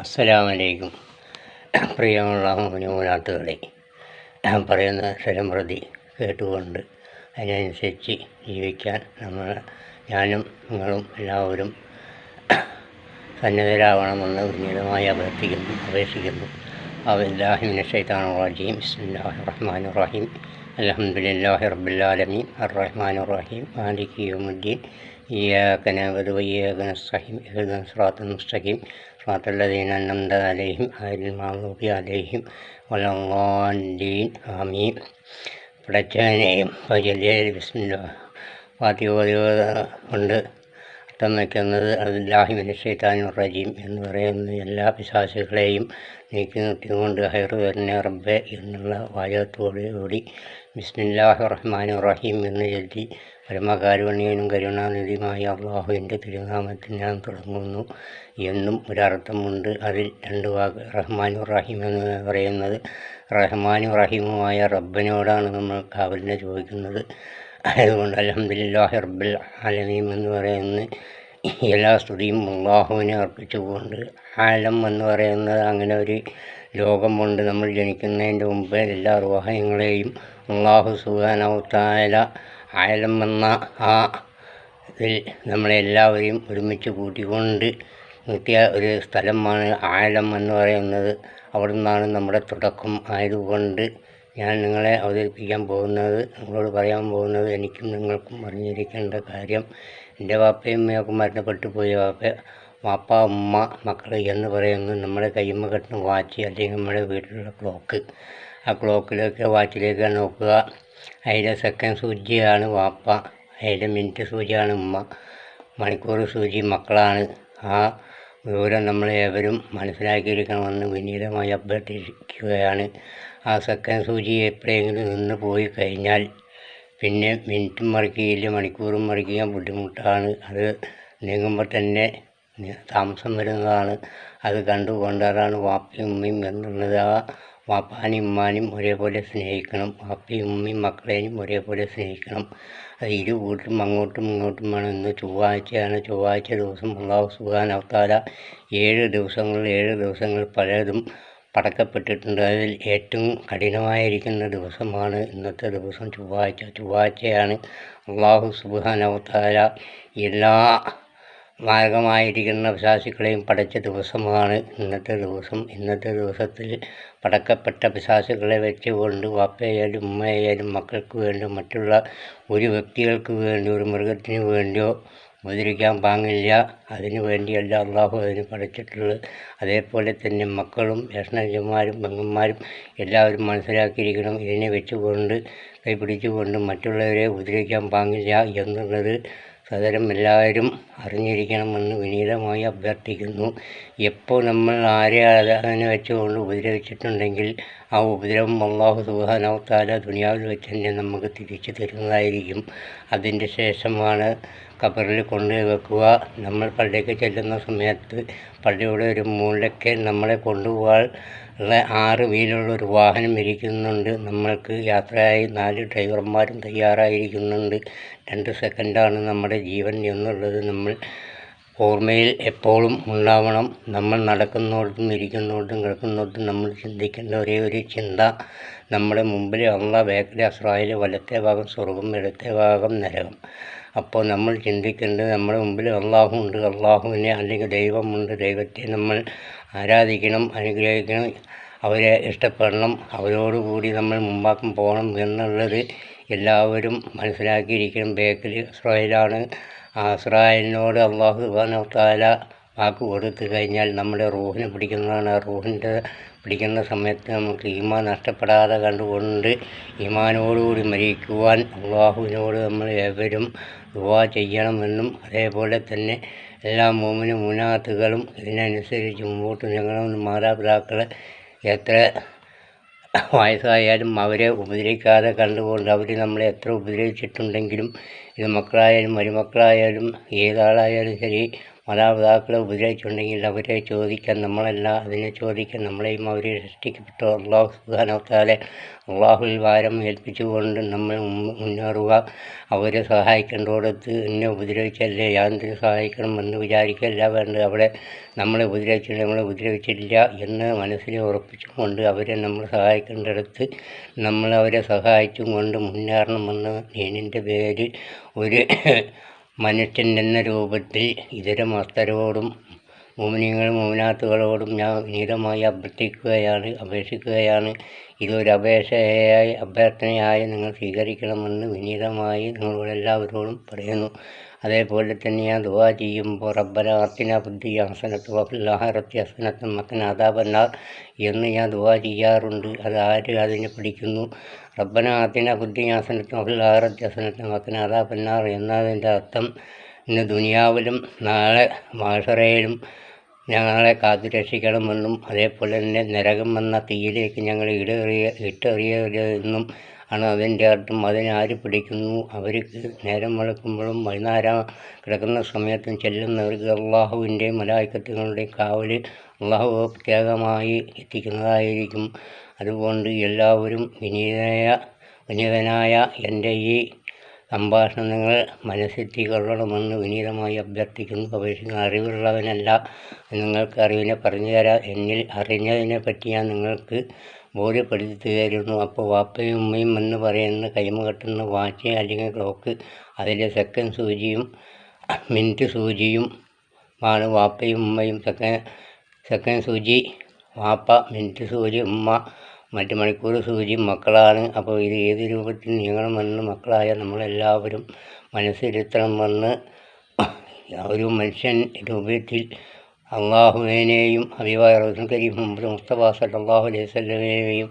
അസ്സലാമലൈക്കും. പ്രിയമുള്ള മുനാത്തുകളെ, പറയുന്ന സ്ഥലം പ്രതി കേട്ടുകൊണ്ട് അതിനനുസരിച്ച് ജീവിക്കാൻ ഞാനും നിങ്ങളും എല്ലാവരും സന്നദ്ധരാവണമെന്ന് വിനീതമായി അപേക്ഷിക്കുന്നു. ബില്ലാഹി മിനശ് ശൈത്താനിർ റജീം. ബിസ്മില്ലാഹിർ റഹ്മാനിർ റഹീം. അൽഹംദുലില്ലാഹി റബ്ബിൽ ആലമീൻ അർറഹ്മാനിർ റഹീം മാലികി യൗമിദ്ദീൻ. ഇയ്യാക നഅ്ബുദു വഇയ്യാക നസ്തഈൻ ഇഹ്ദിനസ് സിറാത്തൽ മുസ്തഖീം സിറാത്തൽ ലദീന അൻഅംത അലൈഹിം ഗൈറിൽ മഗ്ദൂബി അലൈഹിം വലദ്ദാല്ലീൻ. ആമീൻ. പടച്ചവനെയും ബിസ്മില്ലാഹ് ഫാത്തിഹ കൊണ്ട് അർത്ഥം വയ്ക്കുന്നത് ബില്ലാഹി മിനശ് ശൈത്താനിർ റജീം എന്ന് പറയുന്ന എല്ലാ പിശാചുകളെയും നീക്കി നിർത്തിക്കൊണ്ട് ഹൈറ് വരുന്ന റബ്ബെ എന്നുള്ള വാചകത്തോടുകൂടി ബിസ്മില്ലാഹിർ റഹ്മാനിർ റഹീം എന്ന് ചൊല്ലി പരമകാരുണ്യനും കരുണാനിധിയുമായ അള്ളാഹുവിൻ്റെ തിരുനാമത്തിൽ ഞാൻ തുടങ്ങുന്നു എന്നും ഒരർത്ഥമുണ്ട്. അതിൽ രണ്ട് വാക്ക് റഹ്മാനുർ റഹീം എന്ന് പറയുന്നത് റഹ്മാനും റഹീമുമായ റബ്ബിനോടാണ് നമ്മൾ കാവലിനെ ചോദിക്കുന്നത്. അതുകൊണ്ട് അൽഹംദുലില്ലാഹി റബ്ബിൽ ആലമീൻ എന്ന് പറയുന്ന എല്ലാ സ്തുതിയും അള്ളാഹുവിനെ അർപ്പിച്ചുകൊണ്ട്, ആലം എന്ന് പറയുന്നത് അങ്ങനെ ഒരു ലോകമുണ്ട്. നമ്മൾ ജനിക്കുന്നതിൻ്റെ മുമ്പ് എല്ലാ റൂഹങ്ങളെയും അള്ളാഹു സുബ്ഹാനഹു തആല ആലം എന്ന ആ ഇതിൽ നമ്മളെല്ലാവരെയും ഒരുമിച്ച് കൂട്ടിക്കൊണ്ട് നിർത്തിയ ഒരു സ്ഥലമാണ് ആലം എന്ന് പറയുന്നത്. അവിടെ നിന്നാണ് നമ്മുടെ തുടക്കം. ആയതുകൊണ്ട് ഞാൻ നിങ്ങളെ അവതരിപ്പിക്കാൻ പോകുന്നത്, നിങ്ങളോട് പറയാൻ പോകുന്നത് എനിക്കും നിങ്ങൾക്കും അറിഞ്ഞിരിക്കേണ്ട കാര്യം. എൻ്റെ വാപ്പയും ഉമ്മയൊക്കെ മരണപ്പെട്ടു പോയ വാപ്പ ഉമ്മ മക്കൾ എന്ന് പറയുന്നത് നമ്മുടെ കയ്യുമ്മ കെട്ടുന്ന വാച്ച് അല്ലെങ്കിൽ നമ്മുടെ വീട്ടിലുള്ള ക്ലോക്ക്. ആ ക്ലോക്കിലേക്ക് വാച്ചിലേക്ക് നോക്കുക. അതിലെ സെക്കൻഡ് സൂചിയാണ് വാപ്പ, അതിലെ മിനിറ്റ് സൂചിയാണ് ഉമ്മ, മണിക്കൂർ സൂചി മക്കളാണ്. ആ വിവരം നമ്മളേവരും മനസ്സിലാക്കിയിരിക്കണമെന്ന് വിനീതമായി അഭ്യർത്ഥിക്കുകയാണ്. ആ സെക്കൻഡ് സൂചി എപ്പോഴെങ്കിലും നിന്ന് പോയി കഴിഞ്ഞാൽ പിന്നെ മിനിറ്റും മറിക്കുകയില്ല, മണിക്കൂറും മറിക്കാൻ ബുദ്ധിമുട്ടാണ്. അത് നീങ്ങുമ്പോൾ തന്നെ താമസം വരുന്നതാണ്. അത് കണ്ടുകൊണ്ടാണ് വാപ്പയും ഉമ്മയും എന്നുള്ളത്. ആ വാപ്പാനും ഉമ്മാനും ഒരേപോലെ സ്നേഹിക്കണം, വാപ്പയും ഉമ്മയും മക്കളെയും ഒരേപോലെ സ്നേഹിക്കണം. അത് ഇരു കൂട്ടും അങ്ങോട്ടും ഇങ്ങോട്ടും വേണം. ഇന്ന് ചൊവ്വാഴ്ചയാണ്. ചൊവ്വാഴ്ച ദിവസം അല്ലാഹു സുബ്ഹാനഹു തആല 7 ദിവസങ്ങൾ പലതും പടക്കപ്പെട്ടിട്ടുണ്ട്. അതിൽ ഏറ്റവും കഠിനമായിരിക്കുന്ന ദിവസമാണ് ഇന്നത്തെ ദിവസം, ചൊവ്വാഴ്ചയാണ്. അല്ലാഹു സുബ്ഹാനഹു തആല എല്ലാ മാരകമായിരിക്കുന്ന പിശാചുക്കളെയും പടച്ച ദിവസമാണ് ഇന്നത്തെ ദിവസം. ഇന്നത്തെ ദിവസത്തിൽ പടക്കപ്പെട്ട പിശാചുക്കളെ വെച്ചുകൊണ്ട് വാപ്പയായാലും ഉമ്മയായാലും മക്കൾക്ക് വേണ്ടി, മറ്റുള്ള ഒരു വ്യക്തികൾക്ക് വേണ്ടി, ഒരു മൃഗത്തിന് വേണ്ടിയോ ഉപദ്രവിക്കാൻ പാങ്ങില്ല. അതിനു വേണ്ടിയല്ല അള്ളാഹു അതിന് പഠിച്ചിട്ടുള്ളത്. അതേപോലെ തന്നെ മക്കളും ജ്യേഷ്ഠന്മാരും പെങ്ങന്മാരും എല്ലാവരും മനസ്സിലാക്കിയിരിക്കണം. ഇതിനെ വെച്ചുകൊണ്ട് കൈപിടിച്ചുകൊണ്ട് മറ്റുള്ളവരെ ഉപദ്രവിക്കാൻ പാങ്ങില്ല എന്നുള്ളത് സദരം എല്ലാവരും അറിഞ്ഞിരിക്കണമെന്ന് വിനീതമായി അഭ്യർത്ഥിക്കുന്നു. എപ്പോൾ നമ്മൾ ആരെ അതിനെ വെച്ചുകൊണ്ട് ഉപദ്രവിച്ചിട്ടുണ്ടെങ്കിൽ ആ ഉപദ്രവം അല്ലാഹു സുബ്ഹാനഹു തആല ദുനിയാവിൽ വെച്ച് തന്നെ നമുക്ക് തിരിച്ചു തരുന്നതായിരിക്കും. അതിൻ്റെ ശേഷമാണ് ഖബറിൽ കൊണ്ടുപോയി വെക്കുക. നമ്മൾ പള്ളിക്ക് ചെല്ലുന്ന സമയത്ത് പള്ളിയുടെ ഒരു മൂലയ്ക്ക് നമ്മളെ കൊണ്ടുപോകാൻ ഉള്ള 6 വീലുള്ളൊരു വാഹനം ഇരിക്കുന്നുണ്ട്. നമ്മൾക്ക് യാത്രയായി 4 ഡ്രൈവർമാരും തയ്യാറായിരിക്കുന്നുണ്ട്. 2 സെക്കൻഡാണ് നമ്മുടെ ജീവൻ എന്നുള്ളത് നമ്മൾ ഓർമ്മയിൽ എപ്പോഴും ഉണ്ടാവണം. നമ്മൾ നടക്കുന്നിടത്തും ഇരിക്കുന്നിടത്തും കിടക്കുന്നിടത്തും നമ്മൾ ചിന്തിക്കേണ്ട ഒരേ ഒരു ചിന്ത, നമ്മുടെ മുമ്പിൽ അല്ലാഹ്, ബാക്കിൽ അസ്രായേൽ, വലത്തെ ഭാഗം സ്വർഗം, ഇടത്തെ ഭാഗം നരകം. അപ്പോൾ നമ്മൾ ചിന്തിക്കേണ്ടത് നമ്മുടെ മുമ്പിൽ അള്ളാഹു ഉണ്ട്, അള്ളാഹുവിനെ അല്ലെങ്കിൽ ദൈവമുണ്ട്, ദൈവത്തെ നമ്മൾ ആരാധിക്കണം, അനുഗ്രഹിക്കണം, അവരെ ഇഷ്ടപ്പെടണം, അവരോടുകൂടി നമ്മൾ മുമ്പാക്കം പോകണം എന്നുള്ളത് എല്ലാവരും മനസ്സിലാക്കിയിരിക്കണം. ബാക്കിൽ ഇസ്രായേലാണ്. ആ ഇസ്രായേലിനോട് അല്ലാഹു സുബ്ഹാനഹു തആല വാക്ക് കൊടുത്തു കഴിഞ്ഞാൽ നമ്മുടെ റൂഹിനെ പിടിക്കുന്നതാണ്. ആ റൂഹിൻ്റെ പിടിക്കുന്ന സമയത്ത് നമുക്ക് ഈമാൻ നഷ്ടപ്പെടാതെ കണ്ടുകൊണ്ട് ഈമാനോടുകൂടി മരിക്കുവാൻ അള്ളാഹുവിനോട് നമ്മൾ ഏവരും ദുആ ചെയ്യണമെന്നും, അതേപോലെ തന്നെ എല്ലാ മുഅ്മിനും മുനാത്തുകളും ഇതിനനുസരിച്ച് മുമ്പോട്ട് നീങ്ങണമെന്നും, മാതാപിതാക്കളെ എത്ര വയസ്സായാലും അവരെ ഉപദ്രവിക്കാതെ കണ്ടുകൊണ്ട്, അവർ നമ്മളെ എത്ര ഉപദ്രവിച്ചിട്ടുണ്ടെങ്കിലും, ഇത് മക്കളായാലും മരുമക്കളായാലും ഏതാളായാലും ശരി, മാതാപിതാക്കളെ ഉപദ്രവിച്ചിട്ടുണ്ടെങ്കിൽ അവരെ ചോദിക്കാൻ നമ്മളല്ല, അതിനെ ചോദിക്കാൻ നമ്മളെയും അവരെ സൃഷ്ടിക്കപ്പെട്ട അള്ളാഹു സുബ്ഹാനഹു വ തആല അള്ളാഹുവിൽ ഭാരം ഏൽപ്പിച്ചുകൊണ്ട് നമ്മൾ മുന്നേറുക. അവരെ സഹായിക്കേണ്ടോടത്ത് എന്നെ ഉപദ്രവിച്ചല്ലേ യാതൊരു സഹായിക്കണം എന്ന് വിചാരിക്കല്ല വേണ്ടത്. അവിടെ നമ്മളെ ഉപദ്രവിച്ചില്ല, നമ്മളെ ഉപദ്രവിച്ചില്ല എന്ന് മനസ്സിൽ ഉറപ്പിച്ചുകൊണ്ട് അവരെ നമ്മൾ സഹായിക്കേണ്ടിടത്ത് നമ്മൾ അവരെ സഹായിച്ചും കൊണ്ട് മുന്നേറണമെന്ന് ദീനിൻ്റെ പേരിൽ ഒരു മനുഷ്യൻ എന്ന രൂപത്തിൽ ഇതര മതസ്ഥരോടും മുഅ്മിനീങ്ങളും മുഅ്മിനാത്തുകളോടും ഞാൻ വിനീതമായി അപേക്ഷിക്കുകയാണ്. ഇതൊരു അഭ്യർത്ഥനയായി നിങ്ങൾ സ്വീകരിക്കണമെന്ന് വിനീതമായി നിങ്ങളോടെല്ലാവരോടും പറയുന്നു. അതേപോലെ തന്നെ ഞാൻ ദുആ ചെയ്യുമ്പോൾ റബ്ബനാ ആതിനാ ഫിദ്ദുനിയ ഹസനത്തും വഫിൽ ആഖിറതി ഹസനത്തും വഖിനാ അദാബന്നാർ എന്ന് ഞാൻ ദുആ ചെയ്യാറുണ്ട്. അത് ആര് അതിനെ പഠിക്കുന്നു? റബ്ബനാ ആതിനാ ഫിദ്ദുനിയ ഹസനത്തും വഫിൽ ആഖിറതി ഹസനത്തും വഖിനാ അദാബന്നാർ എന്നതിൻ്റെ അർത്ഥം ഇന്ന് ദുനിയാവിലും നാളെ മഹ്ശറയിലും ഞങ്ങളെ കാത്തുരക്ഷിക്കണമെന്നും അതേപോലെ തന്നെ നരകം എന്ന തീയിലേക്ക് ഞങ്ങൾ ഇട്ടെറിയരുതെന്നും ആണ് അതിൻ്റെ അർത്ഥം. അതിനാര് പിടിക്കുന്നു? അവർക്ക് നേരം വെളുക്കുമ്പോഴും വൈകുന്നേരം കിടക്കുന്ന സമയത്തും ചെല്ലുന്നവർക്ക് അള്ളാഹുവിൻ്റെയും മലായിക്കത്തുകളുടെയും കാവൽ അള്ളാഹു പ്രത്യേകമായി എത്തിക്കുന്നതായിരിക്കും. അതുകൊണ്ട് എല്ലാവരും വിനീതനായ എൻ്റെ ഈ സംഭാഷണങ്ങൾ മനസ്സിലെത്തിക്കൊള്ളണമെന്ന് വിനീതമായി അഭ്യർത്ഥിക്കുന്നു, അപേക്ഷിക്കുന്നു. അറിവുള്ളവനല്ല, നിങ്ങൾക്ക് അറിവിനെ പറഞ്ഞു തരാം. എന്നിൽ അറിഞ്ഞതിനെ പറ്റി ഞാൻ നിങ്ങൾക്ക് ബോധ്യപ്പെടുത്തി തരുന്നു. അപ്പോൾ വാപ്പയും ഉമ്മയും എന്ന് പറയുന്ന കൈമ കെട്ടുന്ന വാച്ച് അല്ലെങ്കിൽ ക്ലോക്ക്, അതിലെ സെക്കൻഡ് സൂചിയും മിനിറ്റ് സൂചിയും ആണ് വാപ്പയും ഉമ്മയും. സെക്കൻഡ് സൂചി വാപ്പ, മിനിറ്റ് സൂചി ഉമ്മ, മറ്റ് മണിക്കൂർ സൂചി മക്കളാണ്. അപ്പോൾ ഇത് ഏത് രൂപത്തിൽ നീങ്ങണമെന്ന് മക്കളായ നമ്മളെല്ലാവരും മനസ്സിരുത്തണമെന്ന് ഒരു മനുഷ്യൻ രൂപത്തിൽ അള്ളാഹുവിനെയും ഹബീബായ റസൂൽ കരീം മുഹമ്മദ് മുസ്തഫ സല്ലല്ലാഹു അലൈഹി വസല്ലമയെയും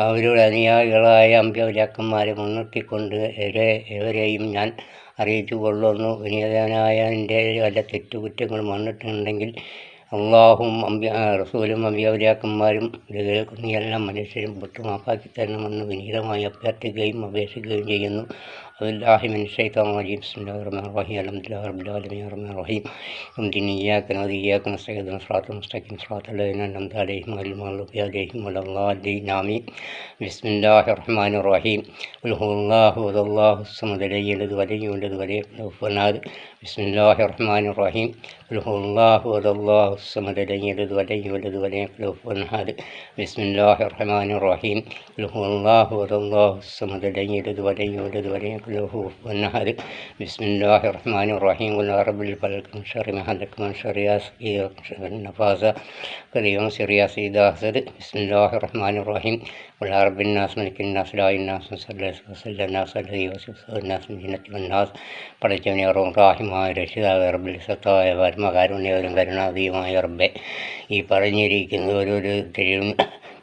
അവരുടെ അനുയായികളായ അമ്പിയാക്കന്മാരെ മുൻനിർത്തിക്കൊണ്ട് എവരെയും ഞാൻ അറിയിച്ചു കൊള്ളുന്നു. വിനീതനായ എൻ്റെ വല്ല തെറ്റുകുറ്റങ്ങളും വന്നിട്ടുണ്ടെങ്കിൽ അള്ളാഹും റസൂലും അമ്പിയാക്കന്മാരും ഇത് കേൾക്കുന്ന എല്ലാ മനുഷ്യരും മാപ്പാക്കി തരണമെന്ന് വിനീതമായി അഭ്യർത്ഥിക്കുകയും അപേക്ഷിക്കുകയും ചെയ്യുന്നു. ബിസ്മില്ലാഹി മിനശ് ശൈത്വാനിർ റജീം. ബിസ്മില്ലാഹിർ റഹ്മാനിർ റഹീം. അൽഹംദുലില്ലാഹി റബ്ബിൽ ആലമീൻ റഹ്മാനിർ റഹീം. ഇയ്യാക നഅ്ബുദു വഇയ്യാക നസ്തഈൻ ഇഹ്ദിനസ് സിറാത്തൽ മുസ്തഖീം സിറാത്തൽ ലദീന അൻഅംത അലൈഹിം ഗൈറിൽ മഗ്ദൂബി അലൈഹിം വലദ്ദാലിൻ. ആമീൻ. ബിസ്മില്ലാഹിർ റഹ്മാനിർ റഹീം. ഖുൽ ഹുവല്ലാഹു അഹദ് അല്ലാഹുസ് സമദ് ലം യലിദ് വലം യൂലദ് വലം യകുൽ lahu കുഫുവൻ അഹദ്. ബിസ്മില്ലാഹിർ റഹ്മാനിർ റഹീം. ഖുൽ ഹുവല്ലാഹു അഹദ് അല്ലാഹുസ് സമദ് ലം യലിദ് വലം യൂലദ് വലം യകുൽ lahu കുഫുവൻ അഹദ്. ബിസ്മില്ലാഹിർ റഹ്മാനിർ റഹീം. ഖുൽ ഹുവല്ലാഹു അഹദ് അല്ലാഹുസ് സമദ് ലം യലിദ് വലം യൂലദ് വലം യകുൽ lahu കുഫുവൻ അഹദ്. ബിസ്മില്ലാഹിർ റഹ്മാനിർ റഹീം. ഖുൽ അറബിൽ ഫലക് മിൻ ശർരി മാ ഖലഖ് മിൻ ശർരി ഹാസിദിൻ നഫാസ ഹസദ്. ബിസ്മില്ലാഹിർ റഹ്മാനിർ റഹീം. ഖുൽ അറബിൻ നാസ് മലിക്കിൻ നാസ് ഇലാഹിൻ നാസ് സല്ലല്ലാഹു അലൈഹി വസല്ലം. പഠിച്ചവനെ റഹീമായ രക്ഷിതാവ് റബ്ബിൽ സത്തായ പരമകാരുണ്യവരും കരുണാധികമായ റബ്ബെ, ഈ പറഞ്ഞിരിക്കുന്ന ഓരോരു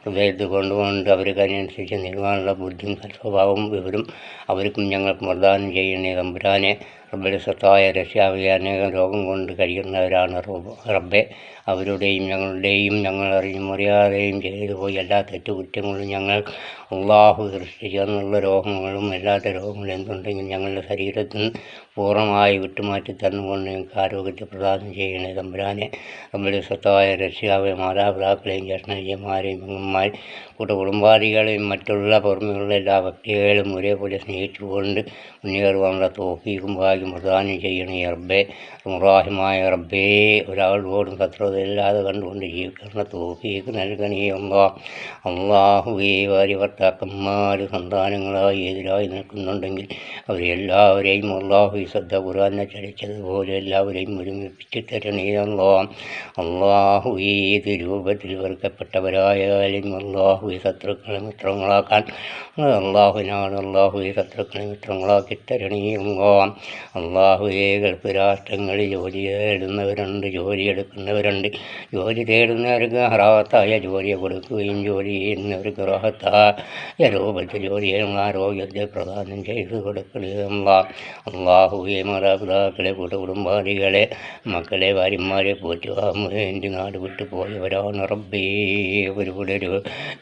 ഹൃദയത്തിൽ കൊണ്ടുകൊണ്ട് അവർക്കനുസരിച്ച് നീങ്ങാനുള്ള ബുദ്ധിയും സ്വഭാവവും വിവരം അവർക്കും ഞങ്ങൾക്ക് പ്രദാനം ചെയ്യണേ തമ്പുരാനെ. റബ്ബിൽ സത്തായ രക്ഷിതാവ് അനേകം രോഗം കൊണ്ട് കഴിയുന്നവരാണ് റബ്ബെ. അവരുടെയും ഞങ്ങളുടെയും ഞങ്ങൾ അറിഞ്ഞും അറിയാതെയും ചെയ്തു പോയി എല്ലാ തെറ്റുകുറ്റങ്ങളും ഞങ്ങൾ അള്ളാഹു സൃഷ്ടിച്ചെന്നുള്ള രോഗങ്ങളും അല്ലാത്ത രോഗങ്ങളും എന്തുണ്ടെങ്കിൽ ഞങ്ങളുടെ ശരീരത്തിൽ നിന്ന് പൂർണ്ണമായി വിട്ടുമാറ്റി തന്നുകൊണ്ട് ഞങ്ങൾക്ക് ആരോഗ്യത്തെ പ്രദാനം ചെയ്യണേ തമ്പുരാനെ. റബ്ബിൽ സത്തായ രക്ഷിതാവ് മാതാപിതാക്കളെയും ജ്യേഷ്ഠന്മാരെയും പെങ്ങന്മാരെയും കുടുംബാദികളെയും മറ്റുള്ള പുറമെയുള്ള എല്ലാ വ്യക്തികളെയും ഒരേപോലെ സ്നേഹിച്ചുകൊണ്ട് മുന്നേറുവാനുള്ള തൗഫീഖും ഭാഗ്യം പ്രദാനം ചെയ്യണേ റബ്ബേ. റഹീമായ റബ്ബേ, ഒരാളോടും ശത്രുതയില്ലാതെ കണ്ടുകൊണ്ട് ജീവിക്കുന്ന തൗഫീഖ് നൽകണേ അള്ളാഹുവേ. ഭാര്യ ഭർത്താക്കന്മാർ സന്താനങ്ങളായി എതിരായി നിൽക്കുന്നുണ്ടെങ്കിൽ അവരെല്ലാവരെയും അള്ളാഹു ശ്രദ്ധ ഖുർആനെ ചലിച്ചതുപോലെ എല്ലാവരെയും ഒരുമിപ്പിച്ച് തരണേ അള്ളാഹു. ഏത് രൂപത്തിൽ വെറുക്കപ്പെട്ടവരായാലും അള്ളാഹു ശത്രുക്കളെ മിത്രങ്ങളാക്കാൻ അള്ളാഹുവിനാണ്. അള്ളാഹു ശത്രുക്കളെ മിത്രങ്ങളാക്കി തരണേ അള്ളാഹു. ഗൾഫ് രാഷ്ട്രങ്ങളിൽ ജോലി തേടുന്നവരുണ്ട്, ജോലിയെടുക്കുന്നവരുണ്ട്. ജോലി തേടുന്നവർക്ക് റാഹത്തായ ജോലിയെ കൊടുക്കുകയും ജോലി ചെയ്യുന്നവർക്ക് രൂപത്തിൽ ജോലിയും ആരോഗ്യത്തെ പ്രദാനം ചെയ്തു കൊടുക്കണേ അള്ളാഹുവെ മാതാപിതാക്കളെ കുടുംബാദികളെ മക്കളെ ഭാര്യമാരെ പോറ്റുവാൻ വേണ്ടി നാട് വിട്ടു പോയവരാണ് റബ്ബേ. ഒരുപാട്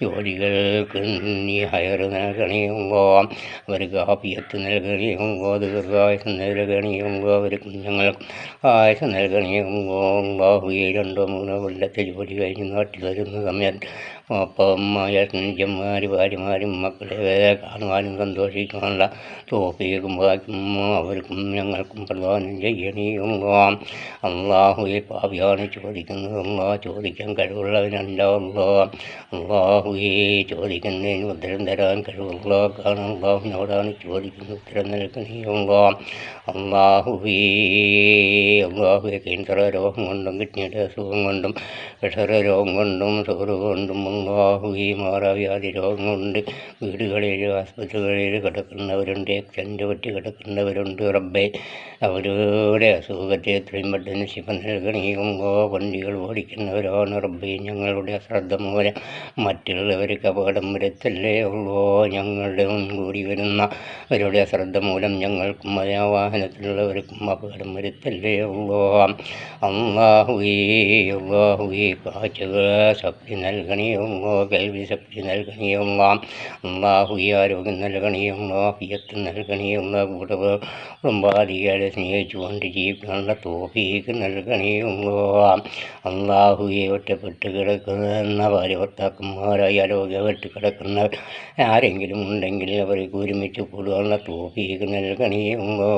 ജോലികൾക്ക് നീ ഹയർ നൽകണിയുമ്പോ അവർക്ക് ആഫിയത്ത് നൽകണിയുമ്പോ ദീർഘായുസ് നൽകണിയുമ്പോ അവർ കുഞ്ഞുങ്ങൾക്ക് ആയുസ് നൽകണിയുമ്പോ അള്ളാഹുവെ 2-3 കൊല്ലത്തെ ജോലി കഴിഞ്ഞ് നാട്ടിൽ വരുന്ന സമയത്ത് അപ്പന്മാരും ഭാര്യമാരും മക്കളെ കാണുവാനും സന്തോഷിക്കാനുള്ള തോഫീക്കും ഭാഗ്യം അവർക്കും ഞങ്ങൾക്കും പ്രദാനം ചെയ്യണിയുമ്പോ അള്ളാഹുവെ പാപിയാണ് ചോദിക്കുന്നത് ചോദിക്കാൻ കഴിവുള്ളവനല്ല അള്ളാഹുവെ ചോദിക്കുന്നതിന് ഉത്തരം തരാൻ കഴിവുള്ള കാരണം അള്ളാഹുവിനോടാണ് ചോദിക്കുന്നത് ഉത്തരം നൽകണിയുമ്പോ അള്ളാഹുവേ ക്യാൻസർ രോഗം കൊണ്ടും കിഡ്നിയുടെ അസുഖം കൊണ്ടും പ്രഷർ രോഗം കൊണ്ടും ഷുഗർ കൊണ്ടും അള്ളാഹുവേ മാറാവ്യാധി രോഗം കൊണ്ട് വീടുകളിൽ ആസ്പത്രികളിൽ കിടക്കുന്നവരുണ്ട്, ആക്സിഡൻ്റ് പറ്റി കിടക്കുന്നവരുണ്ട് റബ്ബേ. അവരുടെ അസുഖത്തെ എത്രയും പെട്ടെന്ന് ശിഫ നൽകണിയുമ്പോ വണ്ടികൾ ഓടിക്കുന്നവരാണ് റബ്ബേ. ഞങ്ങളുടെ അശ്രദ്ധ മൂലം മറ്റുള്ളവർക്ക് അപകടം വരുത്തല്ലേ ഉള്ളോ. ഞങ്ങളുടെ മുൻകൂടി വരുന്ന അവരുടെ അശ്രദ്ധ മൂലം ഞങ്ങൾക്കും വാഹനത്തിലുള്ളവർക്കും അപകടം വരുത്തല്ലേ ഉള്ളോ. അള്ളാഹുവേ പാചക ശക്തി നൽകണിയുമ്പോ കേൾവി ശക്തി നൽകണിയുമ്പോ അള്ളാഹുവേ ആരോഗ്യം നൽകണിയുമ്പോ ആഫിയത്ത് നൽകണിയുമ്പോ കുടുംബാദികളെ സ്നേഹിച്ചുകൊണ്ട് ജീവിക്കാനുള്ള തോഫീക്ക് നൽകണിയുമ്പോ അള്ളാഹുവെ ഒറ്റപ്പെട്ട് കിടക്കുന്ന ഭാര്യ ഭർത്താക്കന്മാരായി ആരോഗ്യപ്പെട്ട് കിടക്കുന്നവർ ആരെങ്കിലും ഉണ്ടെങ്കിൽ അവർക്ക് ഒരുമിച്ച് കൂടുവാനുള്ള തോഫീക്ക് നൽകണിയുമ്പോ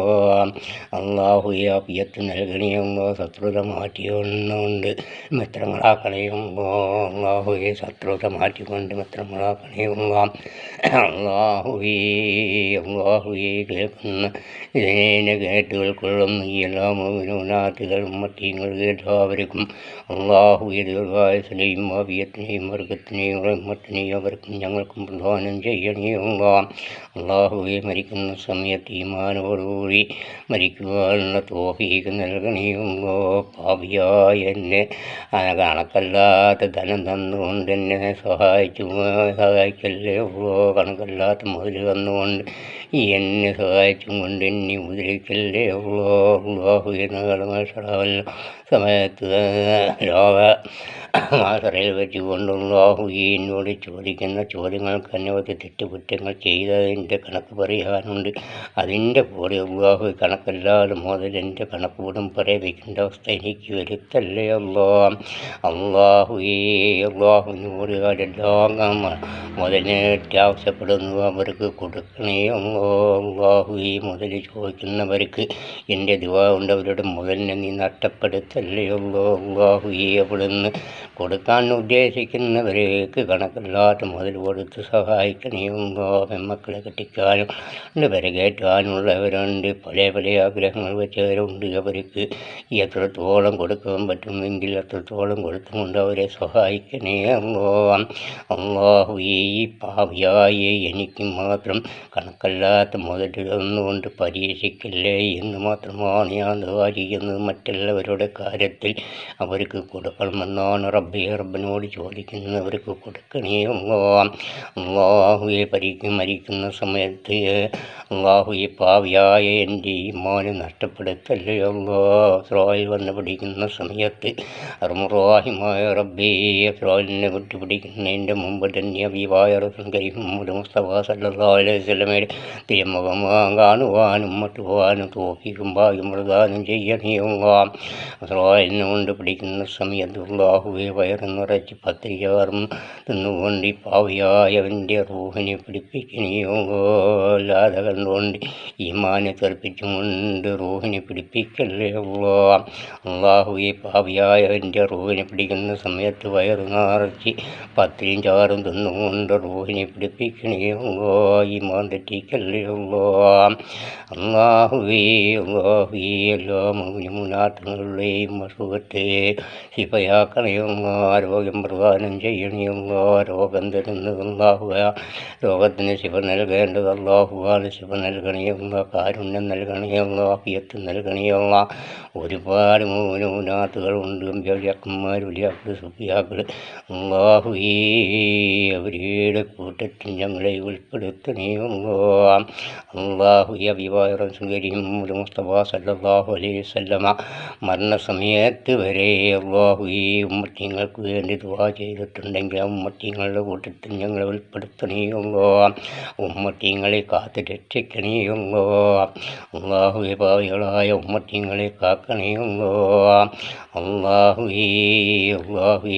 അള്ളാഹുവെ ആഫിയത്ത് നൽകണിയുമ്പോ ശത്രുത മാറ്റിയൊന്നുകൊണ്ട് മിത്രങ്ങളാക്കണയുമ്പോ അള്ളാഹുവെ ശത്രുത മാറ്റിക്കൊണ്ട് മിത്രങ്ങളാക്കണയുമ്പോ അള്ളാഹുവേ കേൾക്കുന്ന ഇതിനെ കേട്ടുകൾക്കൊള്ളുന്ന ഈ എല്ലാ മുനാത്തുകളും മറ്റീങ്ങൾ കേട്ടാവർക്കും അള്ളാഹുവെ ദീർഘായുസിനെയും ആഫിയത്തിനെയും വർഗത്തിനെയും റഹ്മത്തിനെയും അവർക്കും ഞങ്ങൾക്കും പ്രദാനം ചെയ്യണേയുമ്പ അള്ളാഹുവെ മരിക്കുന്ന സമയത്ത് ഈമാനോടുകൂടി മരിക്കുവാനുള്ള തോഫീക്ക് നൽകണേയുമ്പോ പാപിയായ എന്നെ കണക്കല്ലാത്ത ധനം തന്നുകൊണ്ട് എന്നെ സഹായിക്കല്ലേ ഉള്ളോ. കണക്കല്ലാത്ത മുതൽ തന്നുകൊണ്ട് എന്നെ സഹായിച്ചും കൊണ്ട് എന്നെ ഉപദ്രവിക്കല്ലേ ഉള്ളോ. അള്ളാഹുവിനോട് സമയത്ത് മാസറയിൽ വെച്ചുകൊണ്ടുള്ള എന്നോട് ചോദിക്കുന്ന ചോദ്യങ്ങൾക്ക് അനവധി തെറ്റുകുറ്റങ്ങൾ ചെയ്തതിൻ്റെ കണക്ക് പറയാനുണ്ട്. അതിൻ്റെ കൂടെ അള്ളാഹു കണക്കല്ലാതെ മുതൽ എൻ്റെ കണക്കൂടും പറയിപ്പിക്കേണ്ട അവസ്ഥ എനിക്ക് വരുത്തല്ലേ അള്ളാഹുവിനോട് അതെല്ലാം മുതലിനേറ്റ് ആവശ്യപ്പെടുന്നു അവർക്ക് കൊടുക്കണേ അള്ളാഹുവേ. മുതൽ ചോദിക്കുന്നവർക്ക് എൻ്റെ ദുആ കൊണ്ട് അവരുടെ മുതലിനെ നീ നഷ്ടപ്പെടുത്തല്ലേ അള്ളാഹുവേ. അവിടുന്ന് കൊടുക്കാൻ ഉദ്ദേശിക്കുന്നവർക്ക് കണക്കില്ലാത്ത മുതൽ കൊടുത്ത് സഹായിക്കണേ പെൺമക്കളെ കെട്ടിക്കാനും പെരകേറ്റാനുള്ളവരുണ്ട്. പല ആഗ്രഹങ്ങൾ വെച്ചവരുണ്ട്. അവർക്ക് എത്രത്തോളം കൊടുക്കാൻ പറ്റുമെങ്കിൽ അത്രത്തോളം കൊടുത്തുകൊണ്ട് അവരെ സഹായിക്കണേ അള്ളാഹുവേ. ഈ പാപിയായ എനിക്ക് മാത്രം കണക്കല്ലാത്ത മുതലൊന്നുകൊണ്ട് പരീക്ഷിക്കല്ലേ എന്ന് മാത്രമാണ് ഞാൻ ദുആ ചെയ്യുന്നത്. മറ്റുള്ളവരുടെ കാര്യത്തിൽ അവർക്ക് കൊടുക്കണമെന്നാണ് റബ്ബിനോട് ചോദിക്കുന്നവർക്ക് കൊടുക്കണേ അള്ളാഹുവെ. മരിക്കുന്ന സമയത്ത് അള്ളാഹുവെ പാവിയായ എൻ്റെ ഈമാന് നഷ്ടപ്പെടുത്തല്ലേ ഇസ്രായേൽ വന്ന് പിടിക്കുന്ന സമയത്ത് അർമുറാഹിമായ റബ്ബേ, ഇസ്രായേലിനെ വിട്ടുപിടിക്കുന്നതിൻ്റെ മുമ്പ് തന്നെ അബീബായ റസൂൽ കരീം മുസ്തഫ സല്ലല്ലാഹു അലൈഹി വസല്ലമയുടെ തിരുമുഖം കാണുവാനും മറ്റു പോകാനും തോഫീക്കും ഭാഗ്യം പ്രദാനം ചെയ്യണേ ഇസ്രായേലിനെ കൊണ്ട് പിടിക്കുന്ന സമയത്ത് അള്ളാഹുവെ വയറ് നിറച്ച് പത്രികാറും തിന്നുകൊണ്ട് ഈ പാവിയായവൻ്റെ റൂഹിനെ പിടിപ്പിക്കണേയോ അല്ലാതെ കണ്ടുകൊണ്ട് ഈമാനെ തെറിപ്പിച്ചും കൊണ്ട് റൂഹിനെ പിടിപ്പിക്കല്ലേ അള്ളാഹുവെ. പാവിയായവൻ്റെ റൂഹിനെ പിടിക്കുന്ന സമയത്ത് വയറ് നിറച്ച് പത്രിയും ചാറും തിന്നുകൊണ്ട് റൂഹിനെ പിടിപ്പിക്കണേയോ ഈമാൻ തെറ്റിക്കല്ലേ അള്ളാഹുവേ. എല്ലാ മുനാത്തുകളുടെയും അസുഖത്തെ ശിഫയാക്കണേ രോഗം പ്രദാനം ചെയ്യണേ അല്ലാ, രോഗം തരുന്നത് അല്ലാഹുവേ, രോഗത്തിന് ശിവ നൽകേണ്ടത് അല്ലാഹുവാണ്, ശിവ നൽകണേ അല്ലാ, കാരുണ്യം നൽകണേ അല്ലാ, ആഫിയത്ത് നൽകണേ അല്ലാ. ഒരുപാട് മൂനാത്തുകളുണ്ട്, അമ്പിയാക്കന്മാർ, വലിയാക്കൾ, സുഫിയാക്കൾ, അല്ലാഹുവേ അവരുടെ കൂട്ടത്തിൽ ഞങ്ങളെ ഉൾപ്പെടുത്തണേ അല്ലാ. അല്ലാഹുവേ അബീബായ റസൂലും മുസ്തഫ സല്ലല്ലാഹു അലൈഹി വസല്ലമ മരണസമയത്ത് വരെ അല്ലാഹുവേ ഉമ്മത്തിങ്ങൾക്ക് വേണ്ടി ദുആ ചെയ്തിട്ടുണ്ടെങ്കിൽ ആ ഉമ്മത്തിങ്ങളുടെ കൂട്ടത്തിൽ ഞങ്ങളെ ഉൾപ്പെടുത്തണേ അല്ലാ. ഉമ്മത്തിങ്ങളെ കാത്ത് രക്ഷിക്കണേ അല്ലാ. അല്ലാഹുവേ പാവികളായ ഉമ്മത്തിങ്ങളെ കാക്കണേ അല്ലാ. അല്ലാഹുവേ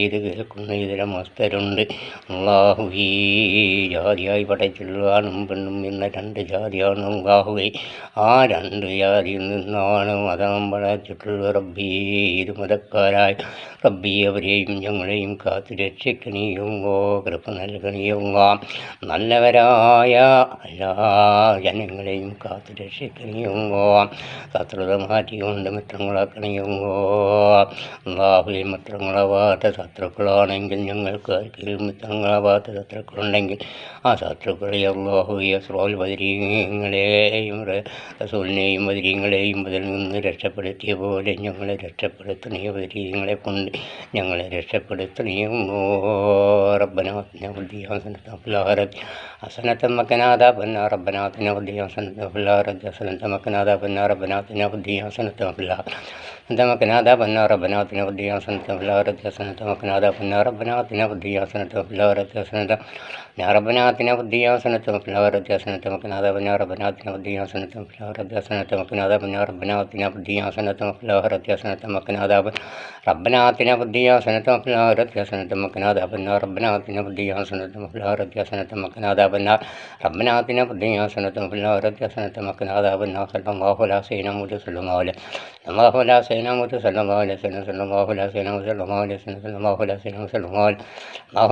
ഇത് കേൾക്കുന്ന ഇതിലെ മസ്തരുണ്ട് അല്ലാഹുവേ, ജാതിയായി പടച്ചുള്ള ആണും പെണ്ണും എന്ന 2 ജാതിയാണ് അല്ലാഹുവേ. ആ 2 ജാതിയിൽ നിന്നാണ് മതം പടച്ചിട്ടുള്ള റബ്ബേ. ഇത് മതക്കാരായ റബ്ബേ അവരെയും ഞങ്ങളെയും കാത്ത് രക്ഷിക്കണേയുങ്ങോ, കൃപ നൽകണേയുങ്ങോ. നല്ലവരായ എല്ലാ ജനങ്ങളെയും കാത്ത് രക്ഷിക്കണേയുങ്ങോ, ശത്രുത മാറ്റിക്കൊണ്ട് മിത്രങ്ങളാക്കണേയുങ്ങോ. അല്ലാഹുവേ മിത്രങ്ങളാവാത്ത ശത്രുക്കളാണെങ്കിൽ ഞങ്ങൾക്ക് ആർക്കെങ്കിലും മിത്രങ്ങളാവാത്ത ശത്രുക്കളുണ്ടെങ്കിൽ ആ ശത്രുക്കളെ അല്ലാഹുവേ അസ്റാൽ ബദരീങ്ങളെയും റസൂലിനെയും ബദരീങ്ങളെയും അതിൽ നിന്ന് രക്ഷപ്പെടുത്തിയ പോലെ ഞങ്ങളെ രക്ഷപ്പെടുത്തണേ. ബദരീങ്ങളെ കൊണ്ട് ഞങ്ങളെ രക്ഷപ്പെടുത്തണേയുങ്ങോ. റബ്ബനാ ആതിനാ ഫിദ്ദുനിയാ ഹസനത്തൻ വഫിൽ ആഖിറതി ഹസനത്തൻ വഖിനാ അദാബന്നാർ. റബ്ബനാ ആതിനാ ഫിദ്ദുനിയാ ഹസനത്തൻ വഫിൽ ആഖിറതി ഹസനത്തൻ വഖിനാ അദാബന്നാർ. റബ്ബനാ ആതിനാ ഫിദ്ദുനിയാ ഹസനത്തൻ വഫിൽ ആഖിറതി വഖിനാ അദാബന്നാർ. റബ്ബനാ ആതിനാ ഫിദ്ദുനിയാ ഹസനത്തൻ വഫിൽ ആഖിറതി ഹസനത്തൻ വഖിനാ അദാബന്നാർ. റബ്ബനാ ആതിനാ ഫിദ്ദുനിയാ ഹസനത്തൻ വഫിൽ ആഖിറതി ഹസനത്തൻ ربنا آتنا في الدنيا حسنة وفي الآخرة حسنة وقنا عذاب النار. ربنا آتنا في الدنيا حسنة وفي الآخرة حسنة وقنا عذاب النار. ربنا آتنا في الدنيا حسنة وفي الآخرة حسنة وقنا عذاب ربنا آتنا في الدنيا حسنة وفي الآخرة حسنة وقنا عذاب النار. ربنا آتنا في الدنيا حسنة وفي الآخرة حسنة وقنا عذاب النار. ربنا آتنا في الدنيا حسنة وفي الآخرة حسنة وقنا عذاب النار. صلى الله على سيدنا محمد صلى الله عليه الله على سيدنا محمد صلى الله عليه وسلم صلى الله على سيدنا محمد صلى الله عليه وسلم صلى الله على سيدنا محمد صلى الله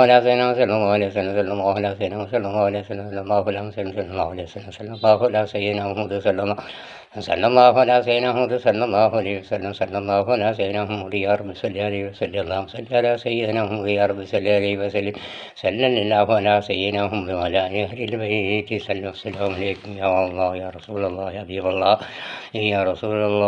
على سيدنا محمد صلى الله عليه وسلم صلى الله على سيدنا محمد صلى الله عليه وسلم صلى الله على سيدنا صلى الله عليه وسلم صلى الله على سيدنا محمد صلى الله على سيدنا محمد صلى الله عليه وسلم صلى الله على سيدنا محمد يا رب صل عليه وسلم اللهم صل على سيدنا محمد يا رب صل عليه وسلم صلى الله على سيدنا محمد وعلى أهل البيت صلى الله عليكم يا الله يا رسول الله يا حبيب الله يا رسول الله.